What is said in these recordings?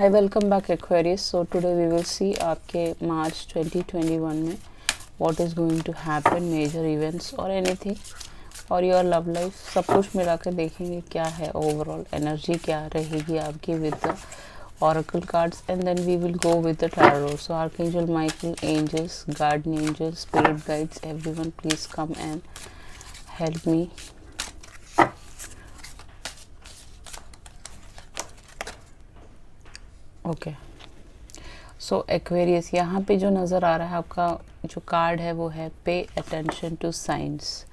Hi welcome back Aquarius. So today we will see आपके March 2021 में what is going to happen, major events और anything और your love life, सब कुछ मिला कर देखेंगे क्या है ओवरऑल एनर्जी क्या रहेगी आपकी with the oracle cards, and then we will go with the tarot. So Archangel Michael, angels, guardian angels, spirit guides, everyone please come and help me. Okay, so Aquarius, यहाँ पे जो नज़र आ रहा है आपका जो कार्ड है वो है पे अटेंशन टू साइंस।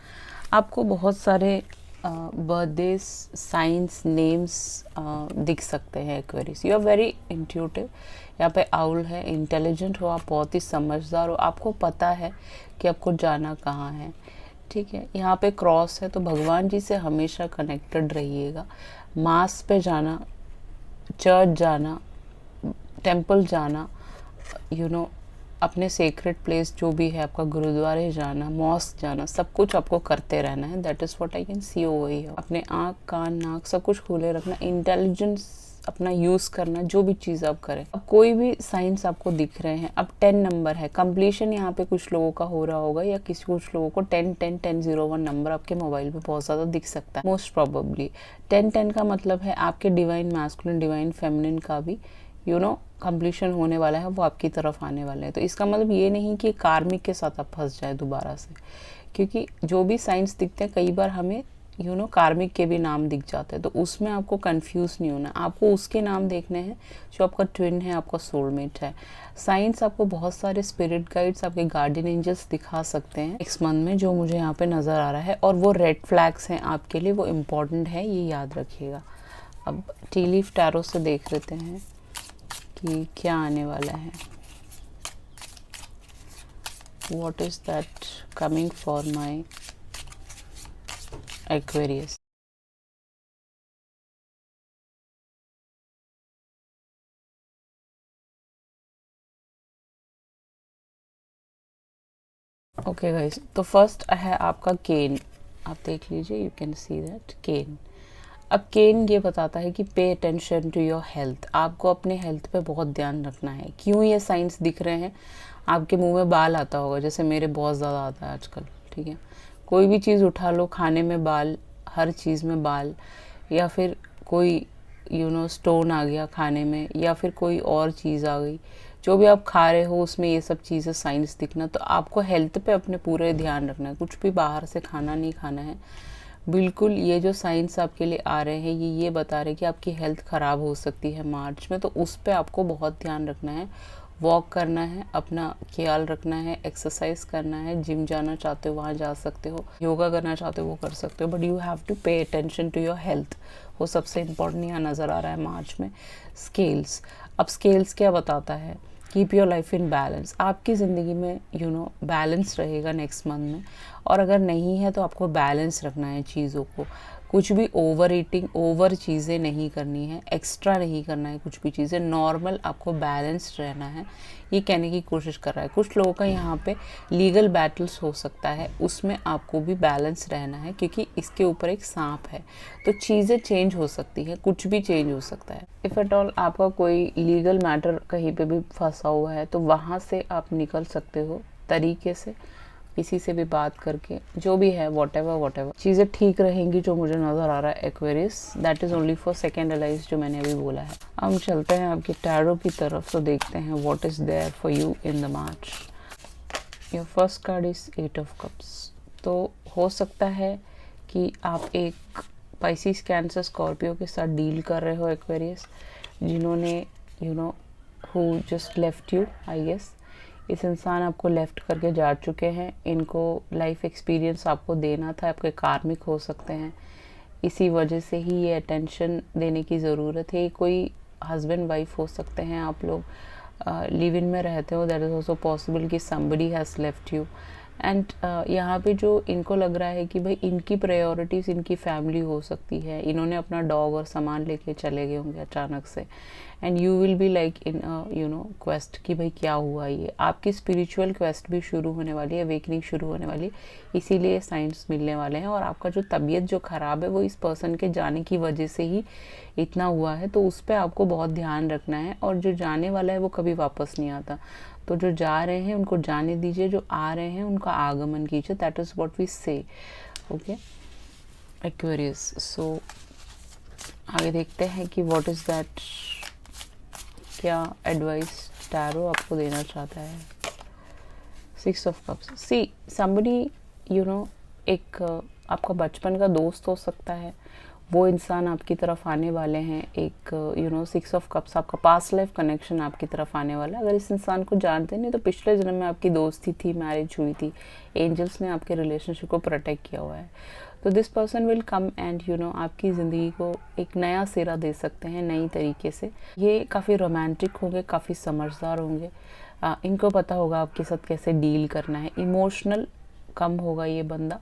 आपको बहुत सारे बर्थडे साइंस नेम्स दिख सकते हैं Aquarius. You are very intuitive. यहाँ पे आउल है, इंटेलिजेंट हो आप, बहुत ही समझदार हो, आपको पता है कि आपको जाना कहाँ है। ठीक है, यहाँ पे क्रॉस है तो भगवान जी से हमेशा कनेक्टेड रहिएगा। मास पे जाना, चर्च जाना, टेंपल जाना, अपने सेक्रेट प्लेस जो भी है आपका, गुरुद्वारे जाना, मॉस्क जाना, सब कुछ आपको करते रहना है। That is what I can see over here. अपने आँख कान नाक सब कुछ खुले रखना, इंटेलिजेंस अपना यूज़ करना, जो भी चीज़ आप करें। अब कोई भी साइंस आपको दिख रहे हैं, अब 10 नंबर है, कंप्लीशन यहाँ पे कुछ लोगों का हो रहा होगा या कुछ लोगों को 10-10-10-01 नंबर आपके मोबाइल पे बहुत ज़्यादा दिख सकता है। मोस्ट प्रॉबेबली 10-10 का मतलब है आपके डिवाइन मैस्कुलिन डिवाइन फेमिनिन का भी कंप्लीशन होने वाला है, वो आपकी तरफ आने वाले हैं। तो इसका मतलब ये नहीं कि कार्मिक के साथ आप फंस जाए दोबारा से, क्योंकि जो भी साइंस दिखते हैं कई बार हमें कार्मिक के भी नाम दिख जाते हैं, तो उसमें आपको कंफ्यूज नहीं होना। आपको उसके नाम देखने हैं जो आपका ट्विन है, आपका सोलमेट है। साइंस आपको बहुत सारे स्पिरिट गाइड्स, आपके गार्डियन एंजल्स दिखा सकते हैं नेक्स्ट मंथ में, जो मुझे यहाँ पे नज़र आ रहा है। और वो रेड फ्लैग्स हैं आपके लिए, वो इम्पॉर्टेंट है, ये याद रखिएगा। अब टी लीफ टैरो से देख लेते हैं कि क्या आने वाला है। What is that coming for my Aquarius? Okay guys, तो फर्स्ट है आपका केन। आप देख लीजिए, यू कैन सी दैट केन। अब केन ये बताता है कि पे अटेंशन टू योर हेल्थ। आपको अपने हेल्थ पे बहुत ध्यान रखना है। क्यों ये साइंस दिख रहे हैं? आपके मुंह में बाल आता होगा, जैसे मेरे बहुत ज़्यादा आता है आजकल। ठीक है, कोई भी चीज़ उठा लो, खाने में बाल, हर चीज़ में बाल, या फिर कोई स्टोन आ गया खाने में, या फिर कोई और चीज़ आ गई, जो भी आप खा रहे हो उसमें ये सब चीज़ें साइंस दिखना। तो आपको हेल्थ पे अपने पूरे ध्यान रखना है, कुछ भी बाहर से खाना नहीं खाना है बिल्कुल। ये जो साइंस आपके लिए आ रहे हैं ये बता रहे हैं कि आपकी हेल्थ ख़राब हो सकती है मार्च में, तो उस पर आपको बहुत ध्यान रखना है। वॉक करना है, अपना ख्याल रखना है, एक्सरसाइज करना है, जिम जाना चाहते हो वहाँ जा सकते हो, योगा करना चाहते हो वो कर सकते हो, but you have to pay attention to your health. वो सबसे इम्पोर्टेंट यहाँ नज़र आ रहा है मार्च में। स्केल्स, अब स्केल्स क्या बताता है? Keep your life in balance. आपकी ज़िंदगी में बैलेंस रहेगा नेक्स्ट मंथ में, और अगर नहीं है तो आपको बैलेंस रखना है चीज़ों को। कुछ भी ओवर ईटिंग, ओवर चीज़ें नहीं करनी है, एक्स्ट्रा नहीं करना है कुछ भी चीज़ें, नॉर्मल आपको बैलेंस्ड रहना है, ये कहने की कोशिश कर रहा है। कुछ लोगों का यहाँ पे लीगल बैटल्स हो सकता है, उसमें आपको भी बैलेंस रहना है, क्योंकि इसके ऊपर एक सांप है, तो चीज़ें चेंज हो सकती है, कुछ भी चेंज हो सकता है। इफ़ एट ऑल आपका कोई लीगल मैटर कहीं पे भी फंसा हुआ है, तो वहाँ से आप निकल सकते हो तरीके से, किसी से भी बात करके, जो भी है वॉटेवर चीज़ें ठीक रहेंगी, जो मुझे नज़र आ रहा है Aquarius. That is only for second allies, जो मैंने अभी बोला है। हम चलते हैं आपके टैरो की तरफ, तो देखते हैं what is there for you in the March. Your first card is 8 of cups. तो हो सकता है कि आप एक पाइसिस, कैंसर, स्कॉर्पियो के साथ डील कर रहे हो एक्वेरियस, जिन्होंने who just left you, I guess. इस इंसान आपको लेफ्ट करके जा चुके हैं, इनको लाइफ एक्सपीरियंस आपको देना था, आपके कार्मिक हो सकते हैं, इसी वजह से ही ये अटेंशन देने की ज़रूरत है। कोई हस्बैंड वाइफ हो सकते हैं, आप लोग लिव इन में रहते हो, दैट इज़ ऑल्सो पॉसिबल कि somebody has left you and यहाँ पे जो इनको लग रहा है कि भाई इनकी प्रायोरिटीज़ इनकी फैमिली हो सकती है, इन्होंने अपना डॉग और सामान लेके चले गए होंगे अचानक से, and you will be like in you know quest कि भाई क्या हुआ, ये आपकी स्पिरिचुअल क्वेस्ट भी शुरू होने वाली है, अवेकनिंग शुरू होने वाली है, इसीलिए साइंस मिलने वाले हैं। और आपका जो तबीयत जो ख़राब है वो इस पर्सन के जाने की वजह से ही इतना हुआ है, तो उस पर आपको बहुत ध्यान रखना है। और जो जाने वाला है वो कभी वापस नहीं आता, तो जो जा रहे हैं उनको जाने दीजिए, जो आ रहे हैं उनका आगमन कीजिए। That is what we say. Okay Aquarius. So आगे देखते हैं कि व्हाट इज़ दैट, क्या एडवाइस टैरो आपको देना चाहता है। 6 of cups. See somebody you know, एक आपका बचपन का दोस्त हो सकता है, वो इंसान आपकी तरफ आने वाले हैं। एक यू नो 6 ऑफ कप्स आपका पास्ट लाइफ कनेक्शन आपकी तरफ आने वाला है। अगर इस इंसान को जानते नहीं तो पिछले जन्म में आपकी दोस्ती थी, मैरिज हुई थी, एंजल्स ने आपके रिलेशनशिप को प्रोटेक्ट किया हुआ है। तो this person will come and you know आपकी ज़िंदगी को एक नया सिरा दे सकते हैं नई तरीके से। ये काफ़ी रोमांटिक होंगे, काफ़ी समझदार होंगे, इनको पता होगा आपके साथ कैसे डील करना है। इमोशनल कम होगा ये बंदा,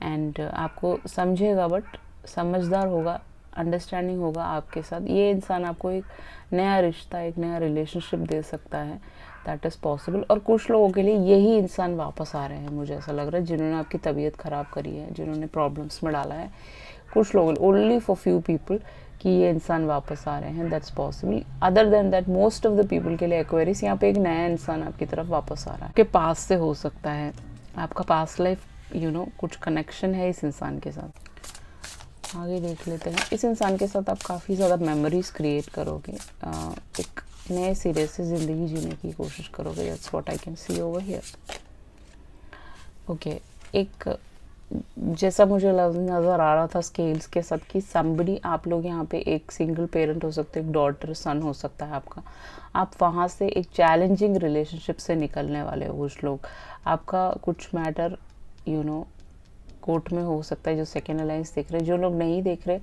एंड आपको समझेगा, बट समझदार होगा, अंडरस्टैंडिंग होगा आपके साथ। ये इंसान आपको एक नया रिश्ता, एक नया रिलेशनशिप दे सकता है, दैट इज़ पॉसिबल। और कुछ लोगों के लिए यही इंसान वापस आ रहे हैं, मुझे ऐसा लग रहा है, जिन्होंने आपकी तबीयत ख़राब करी है, जिन्होंने प्रॉब्लम्स में डाला है। कुछ लोग, ओनली फॉर फ्यू पीपल, कि ये इंसान वापस आ रहे हैं, that's possible. Other than that most of the people के लिए एक्वेरियस यहाँ पे एक नया इंसान आपकी तरफ वापस आ रहा है, आपके पास से हो सकता है, आपका पास्ट लाइफ यू नो कुछ कनेक्शन है इस इंसान के साथ। आगे देख लेते हैं। इस इंसान के साथ आप काफ़ी ज़्यादा मेमोरीज क्रिएट करोगे, एक नए सिरे से ज़िंदगी जीने की कोशिश करोगे। That's what I can see over here. Okay, एक जैसा मुझे नज़र आ रहा था स्केल्स के साथ कि समबडी, आप लोग यहाँ पे एक सिंगल पेरेंट हो सकते हैं, एक डॉटर सन हो सकता है आपका। आप वहाँ से एक चैलेंजिंग रिलेशनशिप से निकलने वाले हो। कुछ लोग, आपका कुछ मैटर यू नो कोर्ट में हो सकता है, जो सेकेंड अलायंस देख रहे हैं। जो लोग नहीं देख रहे,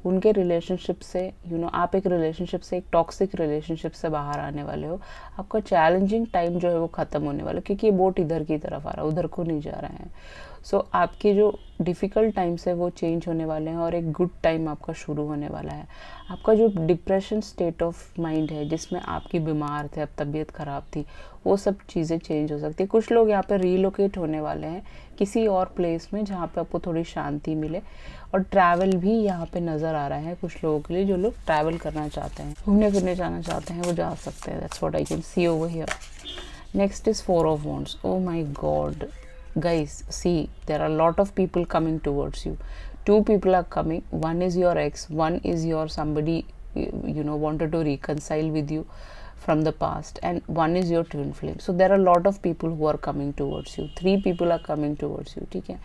उनके रिलेशनशिप से यू नो आप एक रिलेशनशिप से, एक टॉक्सिक रिलेशनशिप से बाहर आने वाले हो। आपका चैलेंजिंग टाइम जो है वो ख़त्म होने वाला है, क्योंकि ये बोट इधर की तरफ आ रहा है, उधर को नहीं जा रहे हैं। सो आपके जो डिफ़िकल्ट टाइम्स है वो चेंज होने वाले हैं और एक गुड टाइम आपका शुरू होने वाला है। आपका जो डिप्रेशन स्टेट ऑफ माइंड है, जिसमें आपकी बीमार थे, अब तबीयत ख़राब थी, वो सब चीज़ें चेंज हो सकती है। कुछ लोग यहाँ पे रीलोकेट होने वाले हैं किसी और प्लेस में, जहाँ पे आपको थोड़ी शांति मिले। और ट्रैवल भी यहाँ पे नज़र आ रहा है कुछ लोगों के लिए। जो लोग ट्रैवल करना चाहते हैं, घूमने फिरने जाना चाहते हैं, वो जा सकते हैं। That's what I can see over here. Next is 4 of wands. Oh my god guys, see, there are a lot of people coming towards you. 2 people are coming. One is your ex, one is your somebody you know wanted to reconcile with you from the past, and one is your twin flame. So there are a lot of people who are coming towards you. 3 people are coming towards you. ठीक है।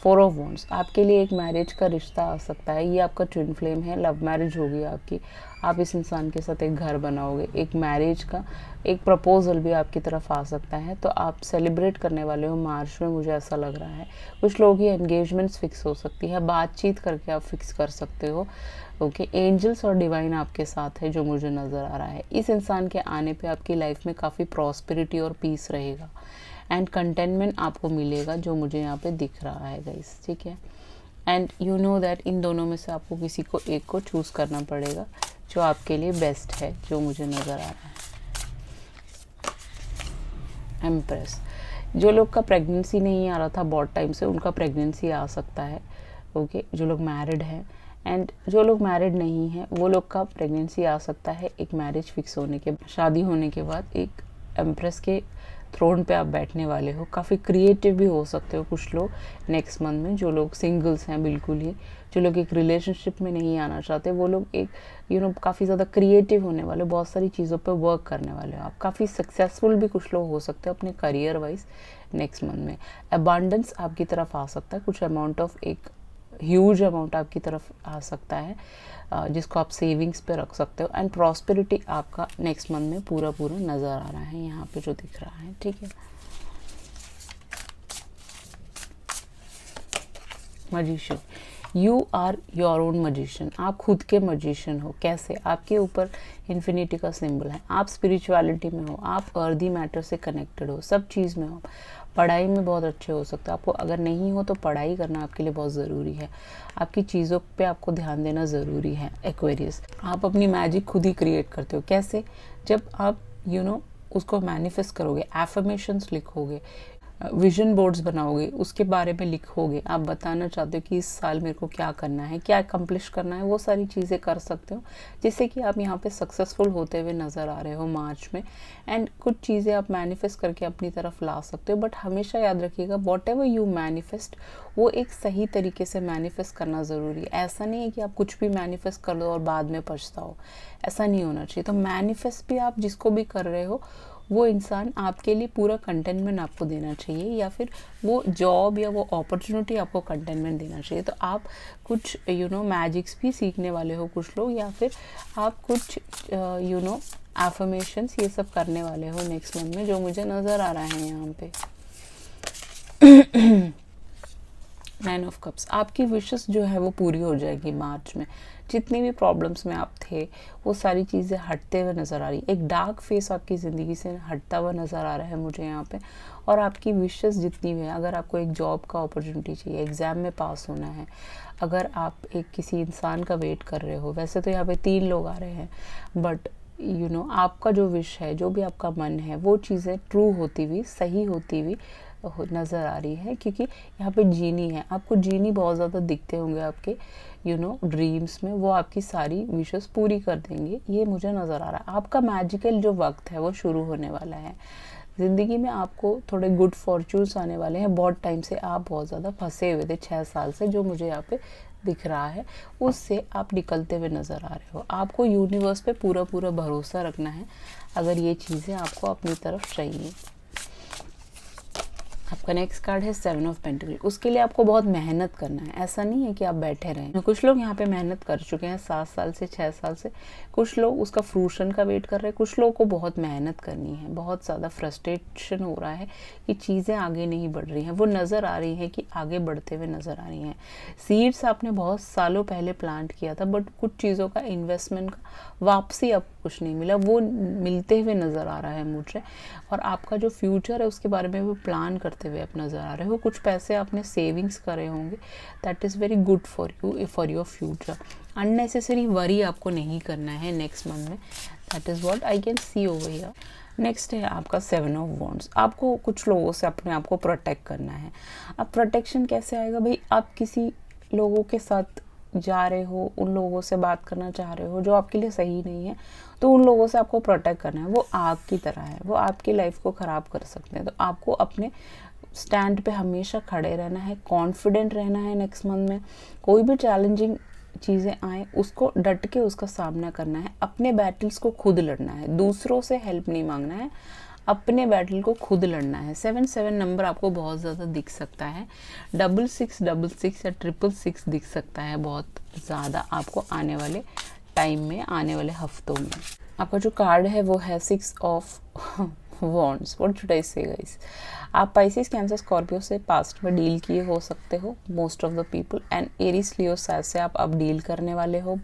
4 of wands, आपके लिए एक marriage का रिश्ता आ सकता है। ये आपका ट्विन फ्लेम है, लव मैरिज होगी आपकी। आप इस इंसान के साथ एक घर बनाओगे, एक मैरिज का एक प्रपोजल भी आपकी तरफ आ सकता है। तो आप सेलिब्रेट करने वाले हो मार्च में, मुझे ऐसा लग रहा है। कुछ लोगों की एंगेजमेंट्स फिक्स हो सकती है, बातचीत करके आप फिक्स कर सकते हो। ओके, एंजल्स और डिवाइन आपके साथ है, जो मुझे नज़र आ रहा है। इस इंसान के आने पे आपकी लाइफ में काफ़ी प्रॉस्पेरिटी और पीस रहेगा, एंड कंटेनमेंट आपको मिलेगा, जो मुझे यहाँ पे दिख रहा है गाइस। ठीक है, and you know that in दोनों में से आपको किसी को एक को चूज़ करना पड़ेगा, जो आपके लिए बेस्ट है, जो मुझे नज़र आ रहा है। एम्प्रेस, जो लोग का प्रेगनेंसी नहीं आ रहा था बहुत टाइम से, उनका प्रेगनेंसी आ सकता है। ओके, जो लोग मैरिड हैं, एंड जो लोग मैरिड नहीं हैं, वो लोग का प्रेगनेंसी आ सकता है। एक मैरिज फिक्स होने के, शादी होने के बाद एक एम्प्रेस के थ्रोन पे आप बैठने वाले हो। काफ़ी क्रिएटिव भी हो सकते हो कुछ लोग नेक्स्ट मंथ में। जो लोग सिंगल्स हैं, बिल्कुल ही, जो लोग एक रिलेशनशिप में नहीं आना चाहते, वो लोग एक यू नो काफ़ी ज़्यादा क्रिएटिव होने वाले, बहुत सारी चीज़ों पे वर्क करने वाले हो। आप काफ़ी सक्सेसफुल भी कुछ लोग हो सकते हो अपने करियर वाइज नेक्स्ट मंथ में। अबांडेंस आपकी तरफ आ सकता है, कुछ अमाउंट ऑफ, एक ह्यूज अमाउंट आपकी तरफ आ सकता है, जिसको आप सेविंग्स पे रख सकते हो। एंड प्रॉस्पेरिटी आपका नेक्स्ट मंथ में पूरा नज़र आ रहा है यहाँ पे जो दिख रहा है। ठीक है, magician, you are your own magician. आप खुद के मजिशियन हो। कैसे? आपके ऊपर इन्फिनिटी का सिंबल है, आप स्पिरिचुअलिटी में हो, आप अर्दी मैटर से कनेक्टेड हो, सब चीज़ में हो। पढ़ाई में बहुत अच्छे हो सकते हो। आपको अगर नहीं हो तो पढ़ाई करना आपके लिए बहुत ज़रूरी है। आपकी चीज़ों पे आपको ध्यान देना ज़रूरी है। एक्वेरियस, आप अपनी मैजिक खुद ही क्रिएट करते हो। कैसे? जब आप उसको मैनिफेस्ट करोगे, एफर्मेशंस लिखोगे, विजन बोर्ड्स बनाओगे, उसके बारे में लिखोगे, आप बताना चाहते हो कि इस साल मेरे को क्या करना है, क्या अकम्प्लिश करना है, वो सारी चीज़ें कर सकते हो, जिससे कि आप यहाँ पे सक्सेसफुल होते हुए नज़र आ रहे हो मार्च में। एंड कुछ चीज़ें आप मैनिफेस्ट करके अपनी तरफ ला सकते हो। बट हमेशा याद रखिएगा, वॉट एवर यू मैनिफेस्ट, वो एक सही तरीके से मैनिफेस्ट करना ज़रूरी है। ऐसा नहीं है कि आप कुछ भी मैनिफेस्ट कर लो और बाद में पछताओ, ऐसा नहीं होना चाहिए। तो मैनिफेस्ट भी आप जिसको भी कर रहे हो, वो इंसान आपके लिए पूरा कंटेनमेंट आपको देना चाहिए, या फिर वो जॉब या वो अपॉर्चुनिटी आपको कंटेनमेंट देना चाहिए। तो आप कुछ मैजिक्स भी सीखने वाले हो कुछ लोग, या फिर आप कुछ एफर्मेशंस ये सब करने वाले हो नेक्स्ट मंथ में, जो मुझे नज़र आ रहा है यहाँ पे। 9 ऑफ कप्स, आपकी विशेस जो है वो पूरी हो जाएगी मार्च में। जितनी भी प्रॉब्लम्स में आप थे वो सारी चीज़ें हटते हुए नज़र आ रही। एक डार्क फेस आपकी ज़िंदगी से हटता हुआ नज़र आ रहा है मुझे यहाँ पे। और आपकी विशेस जितनी भी है, अगर आपको एक जॉब का अपॉर्चुनिटी चाहिए, एग्ज़ाम में पास होना है, अगर आप एक किसी इंसान का वेट कर रहे हो, वैसे तो यहाँ पे 3 लोग आ रहे हैं, बट आपका जो विश है, जो भी आपका मन है, वो चीज़ें ट्रू होती हुई, सही होती हुई नज़र आ रही है। क्योंकि यहाँ पे जीनी है, आपको जीनी बहुत ज़्यादा दिखते होंगे आपके ड्रीम्स में, वो आपकी सारी विशेस पूरी कर देंगे, ये मुझे नज़र आ रहा है। आपका मैजिकल जो वक्त है वो शुरू होने वाला है। ज़िंदगी में आपको थोड़े गुड फॉर्चून्स आने वाले हैं। बहुत टाइम से आप बहुत ज़्यादा फंसे हुए थे, 6 साल से, जो मुझे यहाँ पे दिख रहा है, उससे आप निकलते हुए नज़र आ रहे हो। आपको यूनिवर्स पे पूरा पूरा भरोसा रखना है अगर ये चीज़ें आपको अपनी तरफ चाहिए। आपका नेक्स्ट कार्ड है 7 ऑफ पेंटिकल। उसके लिए आपको बहुत मेहनत करना है, ऐसा नहीं है कि आप बैठे रहें। कुछ लोग यहाँ पे मेहनत कर चुके हैं 7 साल से, 6 साल से। कुछ लोग उसका फ्रूशन का वेट कर रहे हैं। कुछ लोगों को बहुत मेहनत करनी है, बहुत ज़्यादा फ्रस्ट्रेशन हो रहा है कि चीज़ें आगे नहीं बढ़ रही हैं। वो नज़र आ रही है कि आगे बढ़ते हुए नज़र आ रही हैं। सीड्स आपने बहुत सालों पहले प्लांट किया था, बट कुछ चीज़ों का इन्वेस्टमेंट का वापसी आपको कुछ नहीं मिला, वो मिलते हुए नज़र आ रहा है मुझे। और आपका जो फ्यूचर है उसके बारे में भी प्लान करते हुए आप नज़र आ रहे हो। कुछ पैसे आपने सेविंग्स करे होंगे, that is very good for you, for your future. Unnecessary worry आपको नहीं करना है नेक्स्ट मंथ में, that is what I can see over here. Next है आपका 7 ऑफ वॉन्ड्स। आपको कुछ लोगों से अपने आप को प्रोटेक्ट करना है। अब प्रोटेक्शन कैसे आएगा भाई? आप किसी लोगों के साथ जा रहे हो, उन लोगों से बात करना चाह रहे हो जो आपके लिए सही नहीं है, तो उन लोगों से आपको प्रोटेक्ट करना है। वो आग की तरह है, वो आपकी लाइफ को ख़राब कर सकते हैं। तो आपको अपने स्टैंड पे हमेशा खड़े रहना है, कॉन्फिडेंट रहना है। नेक्स्ट मंथ में कोई भी चैलेंजिंग चीज़ें आए, उसको डट के उसका सामना करना है। अपने बैटल्स को खुद लड़ना है, दूसरों से हेल्प नहीं मांगना है, अपने बैटल को खुद लड़ना है। 7 नंबर आपको बहुत ज़्यादा दिख सकता है। 6666 या 666 दिख सकता है बहुत ज़्यादा आपको आने वाले टाइम में, आने वाले हफ्तों में। आपका जो कार्ड है वो है 6 of wands. What should I say guys? आप पाइसिस, कैंसर, स्कॉर्पियो से पास्ट में डील किए हो सकते हो, most of the people. And Aries, Leo, सैज से आप अब डील करने वाले हो,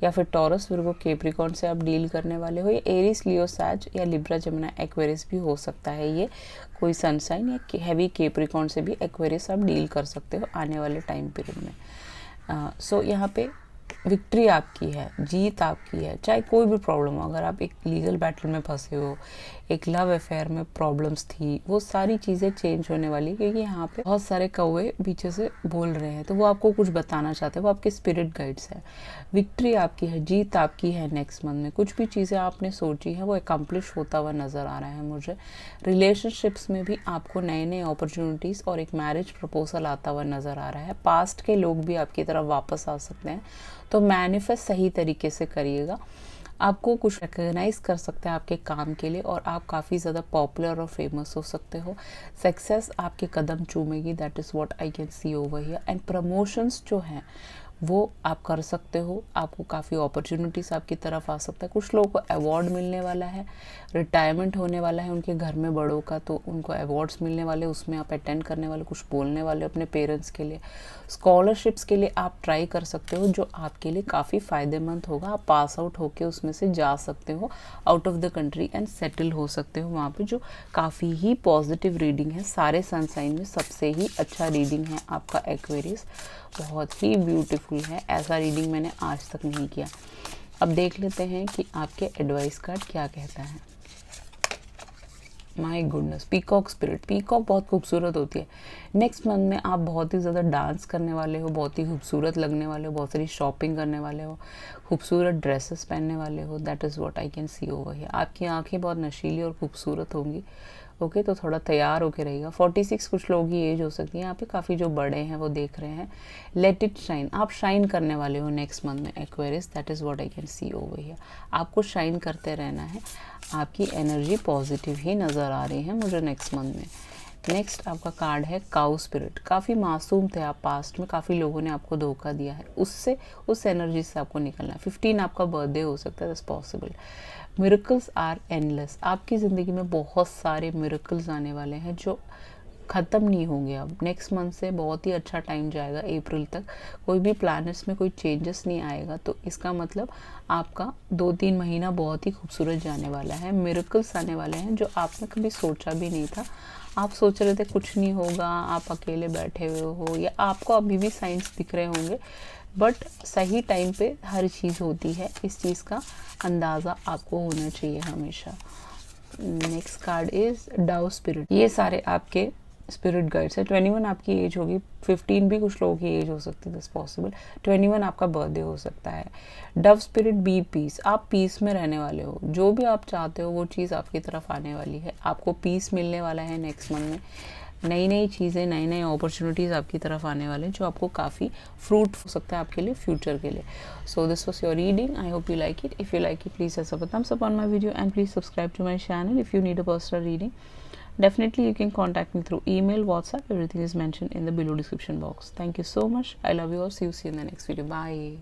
या फिर टॉरस, विर्गो, कैप्रिकॉर्न से आप डील करने वाले हो। ये एरीज, लियो, सैज या लिब्रा, जमुना, एक्वेरियस भी हो सकता है। ये कोई सनसाइन या हैवी कैप्रिकॉर्न से भी एक्वेरियस आप डील कर सकते हो आने वाले टाइम पीरियड में। सो यहाँ पे विक्ट्री आपकी है, जीत आपकी है, चाहे कोई भी प्रॉब्लम हो। अगर आप एक लीगल बैटल में फंसे हो, एक लव अफेयर में प्रॉब्लम्स थी, वो सारी चीज़ें चेंज होने वाली, क्योंकि यहाँ पे बहुत सारे कौवे पीछे से बोल रहे हैं, तो वो आपको कुछ बताना चाहते हैं, वो आपके स्पिरिट गाइड्स है। विक्ट्री आपकी है, जीत आपकी है। नेक्स्ट मंथ में कुछ भी चीज़ें आपने सोची है वो एकम्प्लिश होता हुआ नज़र आ रहा है मुझे। रिलेशनशिप्स में भी आपको नए नए अपॉर्चुनिटीज़ और एक मैरिज प्रपोजल आता हुआ नज़र आ रहा है। पास्ट के लोग भी आपकी तरफ वापस आ सकते हैं, तो मैनिफेस्ट सही तरीके से करिएगा। आपको कुछ रिकग्नाइज कर सकते हैं आपके काम के लिए, और आप काफ़ी ज़्यादा पॉपुलर और फेमस हो सकते हो। सक्सेस आपके कदम चूमेगी, that is what I can see over here. And promotions जो हैं वो आप कर सकते हो। आपको काफ़ी अपॉर्चुनिटीज़ आपकी तरफ आ सकता है। कुछ लोगों को अवार्ड मिलने वाला है, रिटायरमेंट होने वाला है उनके घर में बड़ों का, तो उनको अवार्ड्स मिलने वाले, उसमें आप अटेंड करने वाले, कुछ बोलने वाले अपने पेरेंट्स के लिए। स्कॉलरशिप्स के लिए आप ट्राई कर सकते हो, जो आपके लिए काफ़ी फ़ायदेमंद होगा। आप पास आउट होके उसमें से जा सकते हो out of the country and settle हो सकते हो वहाँ पे, जो काफ़ी ही पॉजिटिव रीडिंग है। सारे सनसाइन में सबसे ही अच्छा रीडिंग है आपका एक्वेरियस, बहुत ही ब्यूटीफुल है। ऐसा रीडिंग मैंने आज तक नहीं किया। अब देख लेते हैं कि आपके एडवाइस कार्ड क्या कहता है। My goodness, peacock spirit. Peacock बहुत खूबसूरत होती है। नेक्स्ट मंथ में आप बहुत ही ज़्यादा डांस करने वाले हो, बहुत ही खूबसूरत लगने वाले हो, बहुत सारी शॉपिंग करने वाले हो, खूबसूरत ड्रेसेस पहनने वाले हो। That is what I can see over here. आपकी आंखें बहुत नशीली और खूबसूरत होंगी। ओके, तो थोड़ा तैयार होके रहिएगा। 46 कुछ लोगों की एज हो सकती है यहाँ पे, काफ़ी जो बड़े हैं वो देख रहे हैं। लेट इट शाइन, आप शाइन करने वाले हो नेक्स्ट मंथ में Aquarius. That is what I can see over here. आपको शाइन करते रहना है। आपकी एनर्जी पॉजिटिव ही नज़र आ रही है मुझे नेक्स्ट मंथ में। नेक्स्ट आपका कार्ड है काउ स्पिरिट। काफ़ी मासूम थे आप, पास्ट में काफ़ी लोगों ने आपको धोखा दिया है, उससे उस एनर्जी से आपको निकलना है। 15 आपका बर्थडे हो सकता है, that's possible. Miracles are endless. आपकी ज़िंदगी में बहुत सारे मिरेकल्स आने वाले हैं जो ख़त्म नहीं होंगे। अब नेक्स्ट मंथ से बहुत ही अच्छा टाइम जाएगा, अप्रैल तक कोई भी प्लैनेट्स में कोई चेंजेस नहीं आएगा, तो इसका मतलब आपका 2-3 महीना बहुत ही खूबसूरत जाने वाला है। मिरेकल्स आने वाले हैं जो आपने कभी सोचा भी नहीं था। आप सोच रहे थे कुछ नहीं होगा, आप अकेले बैठे हुए हो, या आपको अभी भी साइंस दिख रहे होंगे, बट सही टाइम पे हर चीज़ होती है। इस चीज़ का अंदाज़ा आपको होना चाहिए हमेशा। नेक्स्ट कार्ड इज़ डाउ स्पिरिट। ये सारे आपके स्पिरिट गाइड्स है। 21 आपकी एज होगी, 15 भी कुछ लोगों की एज हो सकती है, दिस पॉसिबल। 21 आपका बर्थडे हो सकता है। Dove spirit, be peace. आप पीस में रहने वाले हो, जो भी आप चाहते हो वो चीज़ आपकी तरफ आने वाली है। आपको पीस मिलने वाला है नेक्स्ट मंथ में। नई नई चीज़ें, नई नई अपॉर्चुनिटीज़ आपकी तरफ आने वाले हैं, जो आपको काफ़ी फ्रूट हो सकता है आपके लिए फ्यूचर के लिए। So this was your reading. I hope you like it. If you like it, please thumbs up on my video and please subscribe to my channel. If you need a personal reading, definitely you can contact me through email, WhatsApp. Everything is mentioned in the below description box. Thank you so much. I love you all. See you in the next video. Bye.